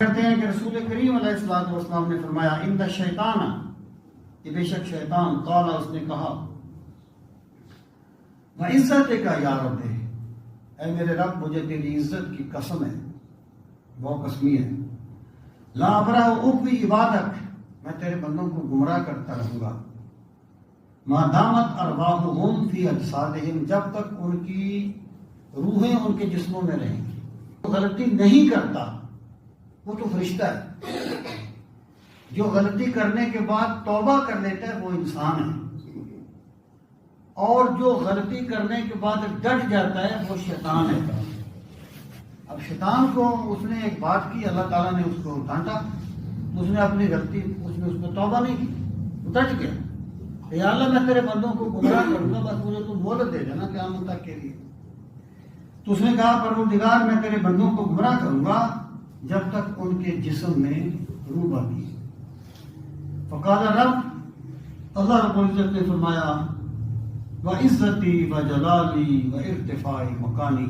کہتے ہیں کہ رسول کریم علیہ الصلوۃ والسلام نے فرمایا ان شیطان، کہ بے شک شیطان، قال، اس نے کہا، وعزت کا یا رب، اے میرے رب مجھے تیری عزت کی قسم ہے، وہ قسمی ہے، لا ابرح اقوی عبادک، میں تیرے بندوں کو گمراہ کرتا رہوں گا، ما دامت ارواحہم فی اجسادہم، جب تک ان کی روحیں ان کے جسموں میں رہیں گی۔ وہ غلطی نہیں کرتا وہ تو فرشتہ ہے، جو غلطی کرنے کے بعد توبہ کر لیتا ہے وہ انسان ہے، اور جو غلطی کرنے کے بعد ڈٹ جاتا ہے وہ شیطان ہے۔ اب شیطان کو اس نے ایک بات کی، اللہ تعالیٰ نے اس کو ڈانٹا، اس نے اپنی غلطی، اس نے اس کو توبہ نہیں کی، وہ ڈٹ گیا، یا اللہ میں تیرے بندوں کو گمراہ کروں گا، بس مجھے تو مہلت دے دینا قیامت تک کے لیے۔ تو اس نے کہا پروردگار میں تیرے بندوں کو گمراہ کروں گا جب تک ان کے جسم میں روح باقی ہے۔ فقال رب، اللہ رب العزت نے فرمایا، وعزتی وجلالی وارتفاع مکانی،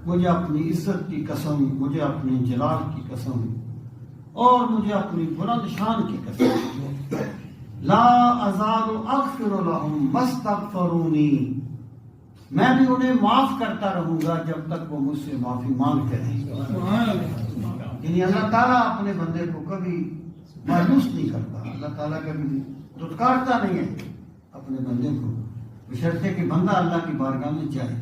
مجھے اپنی عزت کی قسم، مجھے اپنے جلال کی قسم، اور مجھے اپنی بلند شان کی قسم، لا ازال اغفر لهم ما استغفرونی، میں بھی انہیں معاف کرتا رہوں گا جب تک وہ مجھ سے معافی مانگتے رہیں۔ یعنی اللہ تعالیٰ اپنے بندے کو کبھی مایوس نہیں کرتا، اللہ تعالیٰ کبھی دھتکارتا نہیں ہے اپنے بندے کو، بشرطے کہ بندہ اللہ کی بارگاہ میں جائے۔